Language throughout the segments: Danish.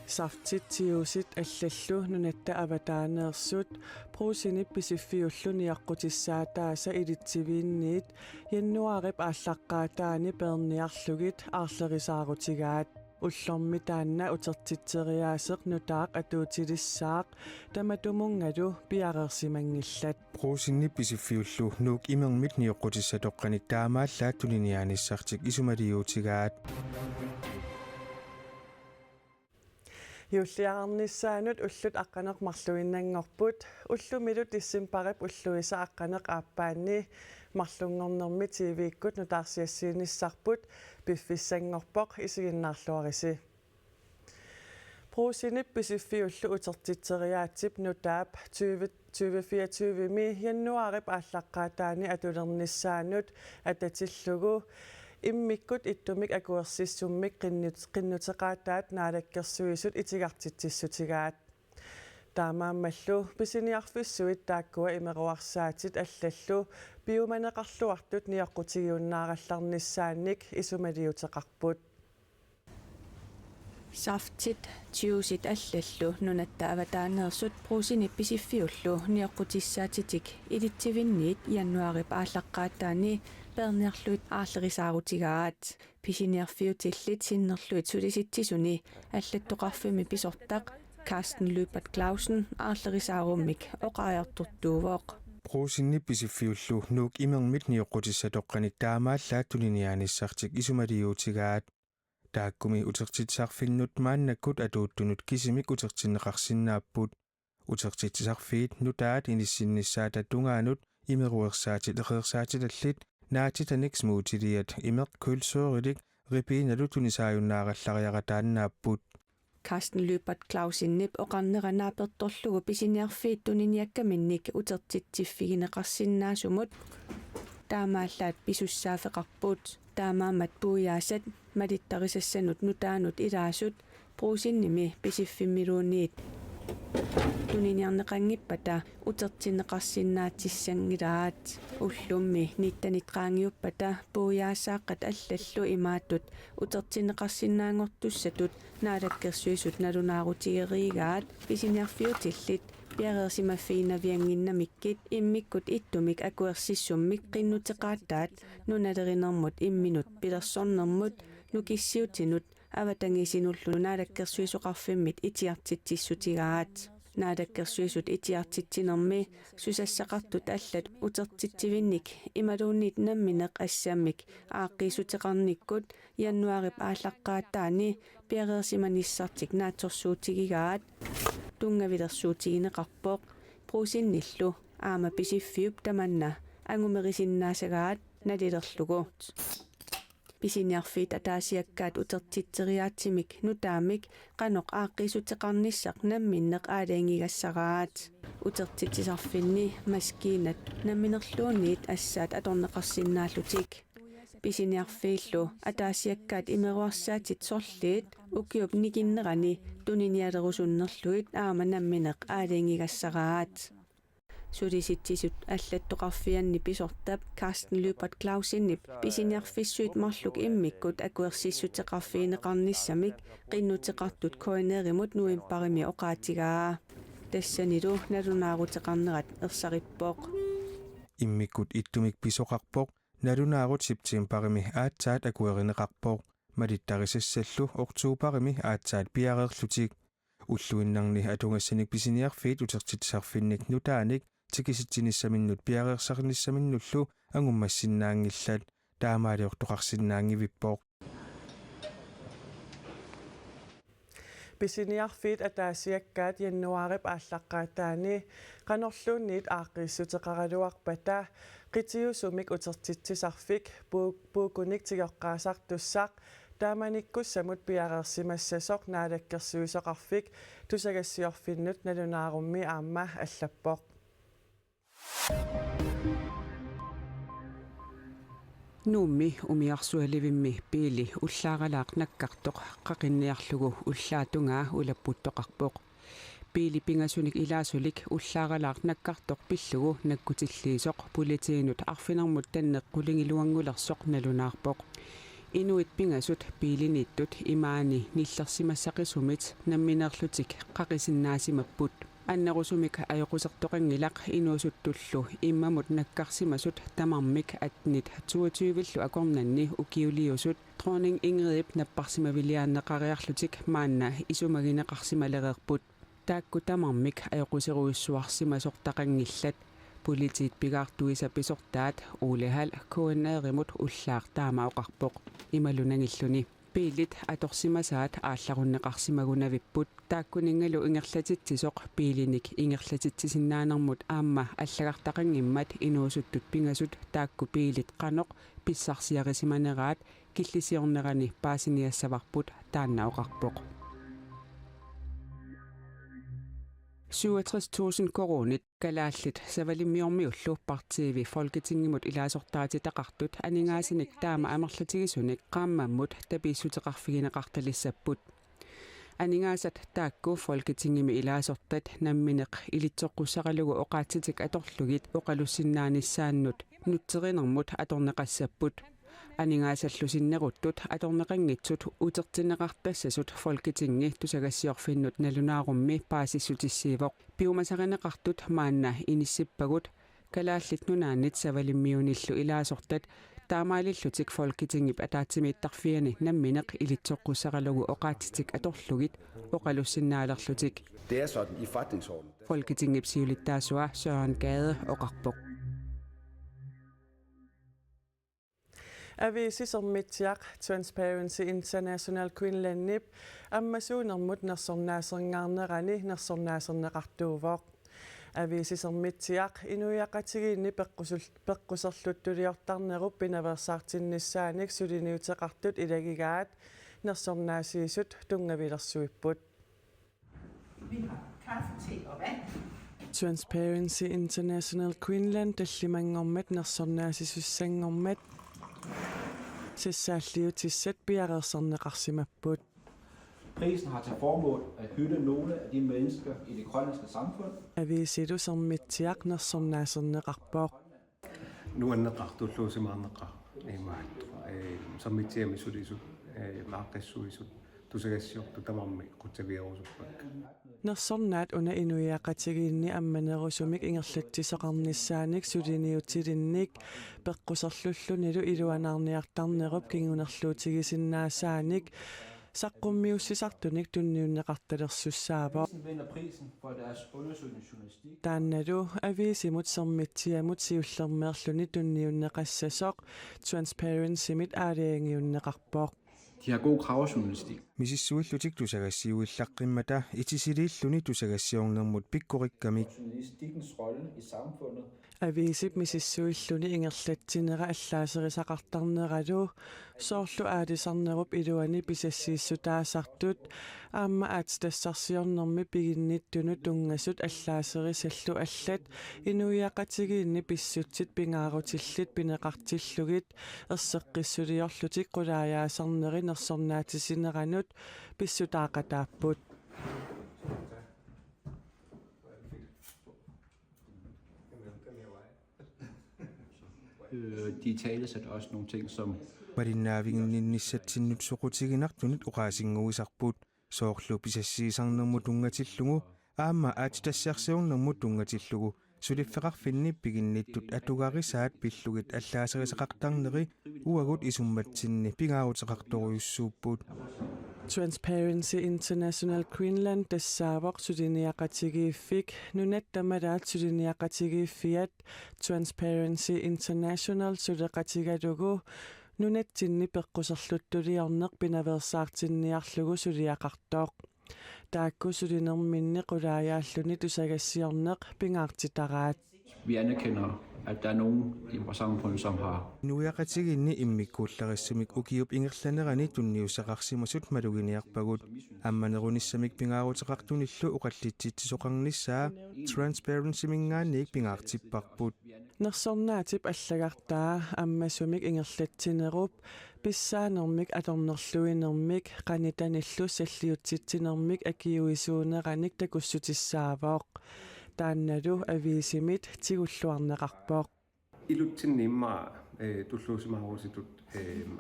Saftitiusit allallu nunatta avataaneersut pruusinip pisiffiullu niaqqutissaattaasa ilitsiviinniit jannuarip ааllaqqaataani peerniarlugit aarlerisaaruutigaat ullormi taanna utertitseriaaseq nutaaq atuutilissaaq tamatumungalu piareersimangillat pruusinip pisiffiullu nuuk imermit nioqqutissatoqqanik taamaallaat tuninianissartik isumaliuutigaat Julliarnissaanut ullut aqqaneqmarluinnanngorput ullumilut issimparip ulluisa aqqaneq aappaanni marlungornermi TV-ikkut nutaarsiassiinissarput piffissangorpoq isiginnaarluarisi Pruusinip pisiffiullu utertitseriaatsip nutaap 2024mi jannuarip ааllaqqaataani atulernissaanut atatillugu immikkut ittumik akuersissummik qinnuteqaataat naalakkersuisut itigartitsissutigaat taamaammallu pisiniarfissuit taakkua imeruarsaatit allallu piumaneqarluartut niaqqutigiunnaarallarnissaannik isumaliuteqarput Saftit tiusit allallu nunatta avataaneersut pruusinip pisiffiullu niaqqutissaatitik ilitsivinniit jannuarip ааllaqqaataani peerniarluit aarlerisaaruutigaat pisiniarfiutillit sinnerluit sulisitsisuni allattoqarfimi pisortaq Carsten Lübert Clausen aarlerisaarummik oqaajorturtuuvoq pruusinip pisiffiullu nuuk imermit nioqqutissatoqqanik taamaallaat tuninianissartik isumaliuutigaat taakkumi utertitsarfinnut maannakkut atuuttunut kisimik utertinneqarsinnaapput utertitsarfiit nutaat inissinnissaata tungaanut imeruersaatit eqeersaatillallit naatitanik smuutiliat imeq kulsoorilik ripiinalu tunisaajunnaarallariaqataannaapput Carsten Lübert Clausinnip oqarneranaapertorlugu pisiniarfiit tuniniakkaminnik utertitsiffigineqarsinnaasumut taamaallaat pisussaaфеqarput taamaammat puuyaasat malittarisassanut nutaanut ilaasut pruusinnimi pisiffimmiluniit tuniniarneqangippata utertinneqarsinnaatissangilaat ullummi niittanitraangiuppata puuyaassaaqqat allallu imaattut utertinneqarsinnaangortussatut naalakkersuisut nalunaarutigeeriigaat pisiniarfiutillit piareersimaffiinavianginnamikkit immikkut ittumik akuersissummik qinnuteqaattaat nunalerinermut imminut pilersornermut nukissiutinut avatangisinullu naalakkersuisoqarfimmit itiartitsissutigaat naalakkersuisut itiartitsinermi susassaqartut allat utertitsivinnik imaluunniit nammineq assammik aaqqiisuteqarnikkut jannuarip ааllaqqaataani piareersimanissartik naatsorsuutigigaat tungavilersuutigineqarpoq pruusinnillu aama pisiffiup tamanna angumerisinnaasagaat nalilerlugu pisiniarfiit ataasiakkaat utertitseriaatsimik nutaamik qanoq aaqqiisuteqarnissaq namminneq aalaingigassaraat utertitsisarfinni maskiinat namminerluunniit assaat atorneqarsinnaallutik pisiniarfiillu ataasiakkaat imeruarsaatit sorliit ukiup nikinnerani tuninialerusunnerluit aama nammineq aalaingigassaraat sulisitsisut allattoqarfianni pisortap Carsten Lübert Clausinnip pisiniarfissuit marluk immikkut akuersissuteqarfiineqarnissamik qinnuteqartut koineerimut nuimparimi oqaatigaa tassanilu nalunaaruteqarnerat ersarippoq immikkut ittumik pisoqarpoq nalunaarut septemparimi aatsaat akuerineqarpoq malittarisassallu oktuuparimi aatsaat piareerlutik ulluinnarni atungassanik pisiniarfiit utertitsarfinnik nutaanik tikisitsinissaminnut piareersarnissaminnullu angummassinnaangillat taamaaliortoqarsinnaangivippoq pisiniarfiit ataasiakkaat jannuarip ааllaqqaataani qanorluunniit aaqqiissuteqaraluarpata qitiusumik utertitsisarfik puukunik tigeqqaasartussaq taamanikkussamut piareersimassasoq naalakkersuisoqarfik tusagassiorfinnut nalunaarummi aamma allappoq nuummi umiarsualivimmi piili ullaaralaaq nakkartoq qaqinniarlugu ullaatungaa ulappuuttoqarpoq piili pingasunik ilaasulik ullaaralaaq nakkartoq pillugu nakkutilliisoq pulitiinut arfinermut tanneqqulingiluangulersoq nalunaarpoq Inuit pingasut piiliniittut imaani nillersimassaqisumit nammineerlutik qaqisinnaasimapput аннерусумик аёқусертоқангилақ инуусуттуллу иммамут наккарсимасут тамармик атнит 22-виллу акорнанни укиулиусут тронинг ингрип наппарсимавилиааннеқариарлутик маанна исумагинеқарсималереерпут таакку тамармик аёқусеруиссуарсимасортақангиллат политит пигаартуисаписортаат уулehal кнееримут уллаар таамаоқарпоқ ималунангиллуни пилит аторсимасаат аалларуннеқарсимагунавиппут тааккунингалу ингерлатитсисоқ пилиник ингерлатитсисиннаанермут аама аллагартақангиммат инуусуттут пингасут таакку пилит қаноқ писсарсиарисиманераат киллисиорнерани паасиниассаварпут тааннаоқарпоқ 67.000 koronit kalaallit savalimmiormiullu partiivi folketingimut ilaasortaati taqartut aningaasinik taama amerlatigisunik qaammammut tapiissuteqarfigineqartalissapput aningaasat taakku folketingimi ilaasortat nammineq ilitsoqqussaqalugu oqaatsitik atorlugit oqalussinnaanissaannut nutserinermut atorneqassapput анингаассаллусиннеруттут аторнеқангитсут утерсинеқартассасут folketingi тусагассиорфиннут налунаарумми паасиссутиссиивоқ пиумасаринеқартут маанна иниссиппагут калааллит нунааннит савалиммиуниллу илаасортат таамаалиллутик folketingi атаатсимииттарфиани намминеқ илитсоққуссақалугу оqaатитик аторлугит оқалуссиннаалерлутик Det er sådan i forretningsordenen. folketingi псиулиттаасуа Søren Gade оқарпоқ Avisisormitiaq Transparency International Queenlandnip аммасуунермут нерсорнаасернаарнерани нерсорнаасернеқартуувоқ ависисормитиақ инуяқатигиинни пеққусерлуттулиортарнеруп пинаверсаартиннссааник сулиниутеқартут илагигаат нерсорнаасиисут тунгавилерсуиппут Transparency International Queenland таллимангормат нерсорнаасисуссангормат сиссааллиутиссат пиареерсернеқарсимаппут. Prisen har til formål at hylde nogle af de mennesker i det grønlandske samfund. Avisilusermitiaq nersornaasernеқарпоқ. Nuanneqartulluusimaarneqa imaat sammitiamissulisut maaqassuisut tusagassiortu tamarmi quttaviarusuppak. Nersornaat una inuiaqatigiinni ammanerusumik ingerlatsisaqarnissaanik suliniutilinnik peqquserlullunilu iluanaarniartarnerup kingunerluutigisinnaasaanik saqqummiussisartunik tunniunneqartalersussaavo Vinder prisen for deres undersøgende journalistik. taannalu avisimut sermittiamut siullermeerluni tunniunneqassasoq transparency-mit aaliangiunneqarpoq. De har god kravjournalistik. Misissuillutik tusagassiuillaqqimata itisiliilluni tusagassiornermut pikkorikkami Journalistikkens rolle i samfundet. Avisip misissuilluni ingerlatsinera allaaserisaqartarneralu soorlu aalisarnerup iluani pisassiissutaasartut aamma aatstassarsiornermi piginnittunut tungasut allaaseриsallu аллат инуиақатигиинни писсутсит пингааруtillit пинеқартиллугит ерсеққиссулиорлутик qulaаяасарнери нерсорнаатисинеранут писсутаақатааппут De talesætter også nogle ting som Marinaaviginninnissatsinut soqutiginartunit uqaasinguisarput soorlu pisassiisarnermut tungatillugu aamma aatitassiarsiornermut tungatillugu suliffeqarfinni piginnittut atugarisaat pillugit allaaserisaqartarneri uagut isummatsinni pingaaruteqartoruyussuupput Transparency International Queenland tassaavoq suliniaqatigiiffik nunattamaalaat suliniaqatigiiffiat Transparency International suleqatigalugu nunatsinni peqquserluttuliorneq pinaversaartinniarlugu suliaqartoq taakku sulinerminni qulaajaalluni tusagassiorneq pingaartitaraat vi anerkender, at der er nogen i vores samfund, som har nuiaqatiginni immikkuullarissumik ukiup ingerlanerani tunniussaqarsimasut maluginiarpagut ammanerunnissamik pingaaruteqartunillu uqallitsittisoqarnissaa transparency mingaanniik pingaartipparput nersornaatip allagartaa ammasumik ingerlatsinerup pissaanermik atornerluinermik qanitanillu salliutsitsinermik akiuisuuneranik takussutissaaavoq taannalu avisimit tigulluarneqarpoq Ilutsinniimmaa tulluusimaaruusitut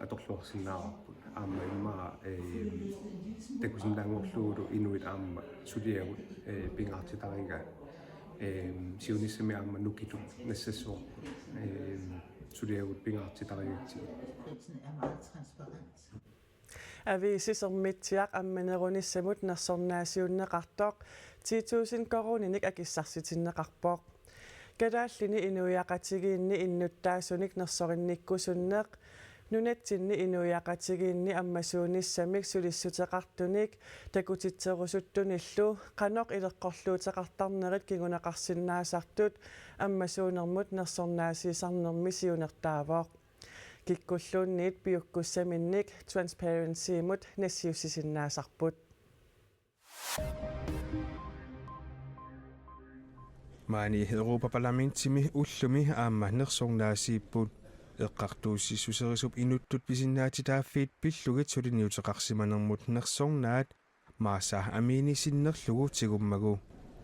atorluarsinnaararput aamma immaa takusinnaangorluulu inuit aamma suliagut pingaartitariga siunissami aamma nukitut nassassuarput suliagut pingaartitarigatsi Avisisermitsiaq ammanerunissamut nersornaasiunneqartoq 10,000 koruninik akissarsitinneqarpoq kadaallini inuiaqatigiinni innuttaasunik nersorinnikkusunneq nunatsinni inuiaqatigiinni ammasuunissamik sulissuteqartunik takutitserusuttunillu qanoq ileqqorluuteqartarnerit kiguneqarsinnaasartut ammasuunermut nersornaasiisarnermi siunertaavoq kikkulluunniit piukkussaminnik transparency-mut nassiussisinnaasarput Maani Europaparlamentimi ullumi aamma nersornaasiipput eqqartuussissuserisup inuttut pisinnaatitaaffiit pillugit suliniuteqarsimanermut nersornaat maasa amini sinnerlugu tigummagu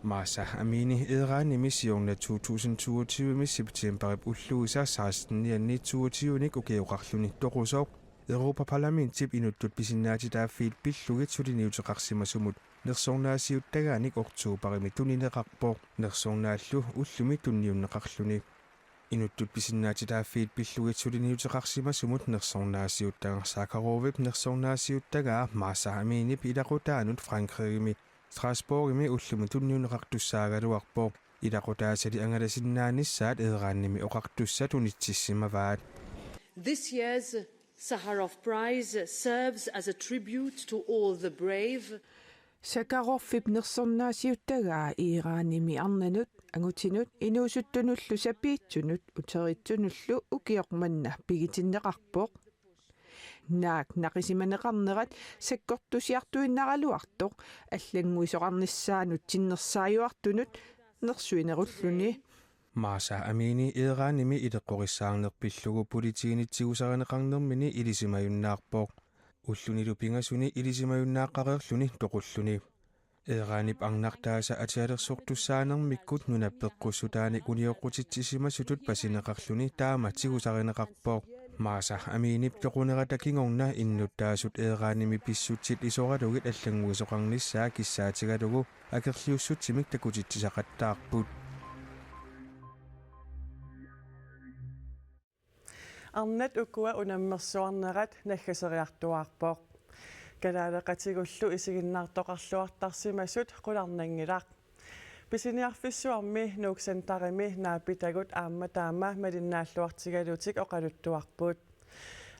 maasa amini eeraanimi siorna 2022 septemberip ulluisa 16.22 ukiuqarluni toqusoq Europaparlamentip inuttut pisinnaatitaaffiit pillugit suliniuteqarsimasumut nersornaasiuttagaanik oktuuparimi tunineqarpoq nersornaallu ullumi tunniunneqarluni inuttut pisinnaatitaaffiit pillugit suliniuteqarsimasumut nersornaasiuttagarsaakaruuvip nersornaasiuttagaa maasa aminip ilaqutaanut Frankrigimi Strasbourgimi ullumi tunniunneqartussaagaluarpoq ilaqutaasali angalasinnaannissaat eeraannimi oqartussa tunitsissimavat. This year's Sakharov Prize serves as a tribute to all the brave. Sakharov-ip nersornaasiuttagaa Iiraanimi arnanut angutinut inuusuttunullu sapiitsunut uteritsunullu ukiormanna pigitinneqarpoq naak naqisimaneqarnerat sakkortusiartuinnaraluartoq аллангуисоqarnissaanut tinnersaayuartunut nersuinerulluni Maasa amini eeraanimi ileqqorissaarnerpillugu politiginitsigusareneqarnermini ilisimayunnaarpoq ullunilu pingasuni ilisimayunnaaqqareerluni toqulluni eeraanip arnartaasa atialersortussaanermikkut nunappeqqussutaanik unioqqutitsissimasutut pasineqarluni taama tigusareneqarpoq maasa aminip toqunerata kingorna innuttaasut eeraanimi pissutsit isoralugit allanguisoqarnissaa kissaatigalugu akerliussutsimik takutitsisaqattaarput Arnat ukua unammersuarnerat naggaseriartuarpoq kalaaleqatigullu isiginnaartoqarluartarsimasut qularnangilaq pisiniarfissuarmi nuuksantarimi naapitagut aamma taama malinnaalluartigalutik oqaluttuarput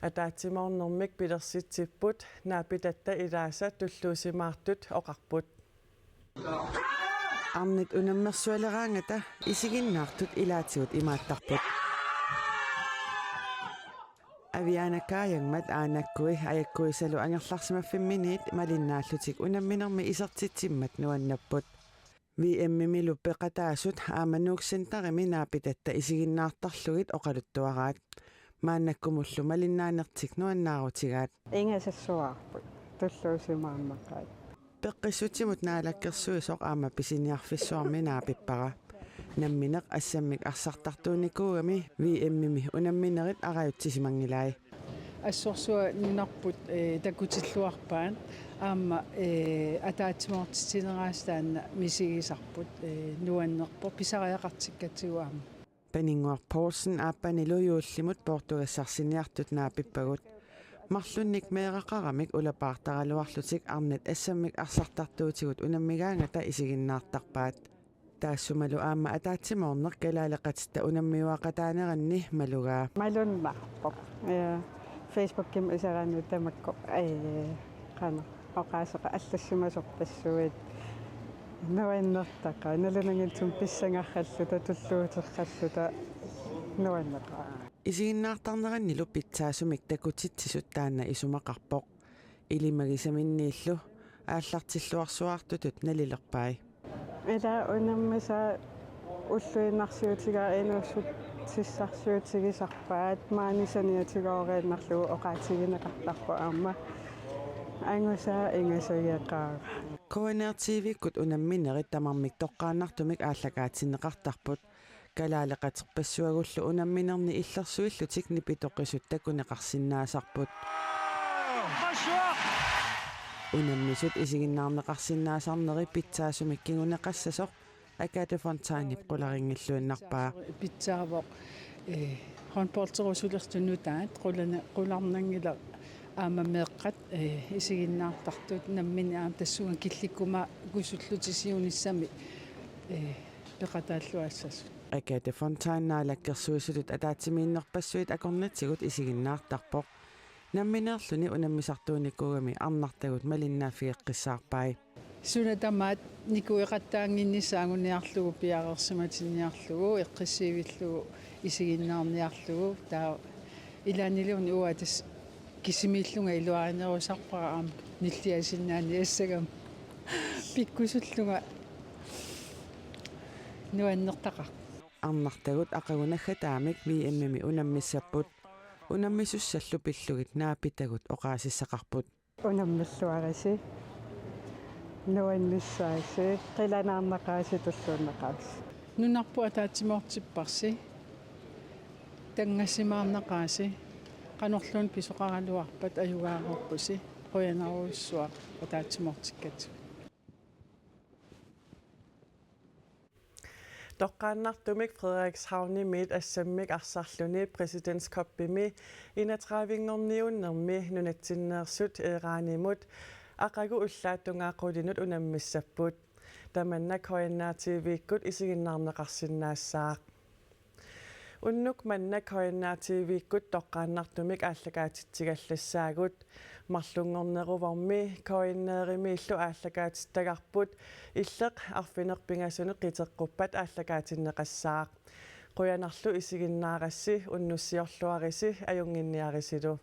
ataatimornermik pilersitsipput naapitatta ilaasa tulluusimaartut oqarput Arnat unammersualeraangata isiginnaartut ilaatigut imaattarput Avianakaayangmat aanakkui ajakkuisalu angerlarsimaffimminit malinnaallutik unamminermi isertitsimmat nuannapput VM-mimi luppeqataasut aamanuuksantarimi naapitatta isiginnaartarlugit oqaluttuaraat maannakkumullu malinnaanertik nuannaarutigaat ingasassuarput tulluusimaammaqqaat peqqissutsimut naalakkersuisoq aama pisiniarfissuarmi naapippara nammineq assammik arsartartuunikkuugami VM-mimi unamminerit arajuttisimangilai ассорсуа нунарпут такутиллуарпаан аама атаатимоортитинераастаанна мисигисарпут нуаннерпо писариақартиккатсигуаама Панингуар Поулсен ааппанилуйууллимут португассарсиниартут наапиппагут марлунник меэқақарамик улапаартаралуарлутик арнат ассаммик арсартартуутигут унаммигаангата исигиннаартарпаат таассумалу аама атаатсимоорнеқ калаалеқатта унаммиуақатаанеранни малугаа малуннарпоқ Facebook-ким исараанут тамакко қана оқаасеқа аллассимасортассуит нуаннертақа налунангитсум писсангарраллута туллуутерраллута нуаннеқа исигиннаартарнераннилу питсаасумик такутитсисут таанна исумақарпоқ илимагисаминнииллу ааллартиллуарсуартутут налилерпай эла унаммаса уллуиннарсиутигаа инуссут сиссарсиутигисарпаат маанисаниатигоореиннарлугу оқаатигинеқарларпа аама ангуса ингасагиаққаага KNR TV-кут унамминерит тамармик тоққааннартумик ааллакаатсинеқартарпут калаалеқатерпассуагуллу унамминерни иллерсуиллутик нипитоққисут такунеқарсинаасарпут унаммисут исигиннаарнеқарсинаасарнери питсаасумик кигунеқассасоқ акаате фонтайнип қуларингиллуиннарпаа питсаавоқ хонпортерусулертуннутаат қуларнангила аама меэққат исигиннаартартут наммини аам тассуга килликкума гусуллутисиуниссами пеқатааллуассасу акаате фонтайннаалаккерсуисулут атаатсимииннерпассуит акорнатсигут исигиннаартарпоқ намминеерлүни унаммисартууниккугами арнартагут малиннааффиэққиссаарпай сунатамаат никуэқаттаангиннissaангуниарлугу пиарерсиматинниарлугу эққиссиивиллугу исигиннаарниарлугу таа илаанилуни уатис кисимииллунга илуаринерусарпара аама ниллиасиннаани ассагам пиккусуллунга нуаннертақар арнартагут ақагунаггатаамик виэммими унаммиссаппут унаммисуссаллу пиллугит наапитагут оқаасиссақарпут унаммиллуариси нуанниссааси қиланаарнақааси туллууннақаас нунарпу атаатсимоортиппарси тангассимаарнақааси qanorluun pisoqaraluarpat ayugaaruuppusi qoyanaruissuaq ataatsimortikkat Toqqaannartumik Frederikshavni miit assammik arsarluni presidentskoppimi inatraavingorniunnermi nunatsinneersut eeraanimut aqagu ullaattungaaqqulinut unammissapput tamannak hoyannaativiikkut isiginnaarneqarsinnaassaaq unnuk mannak hoyannaativiikkut toqqaannartumik aallakaatitsigallassaagut марлунгорнеруvarmi коиннеерими-илlu ааллакаатиттагарпут иллеқ арфинерпинgasunu qiteqquppat ааллакаатиннеқассаақ quyanarlu isigиннаарасси уннуссиорлуариси ajunginniarisilu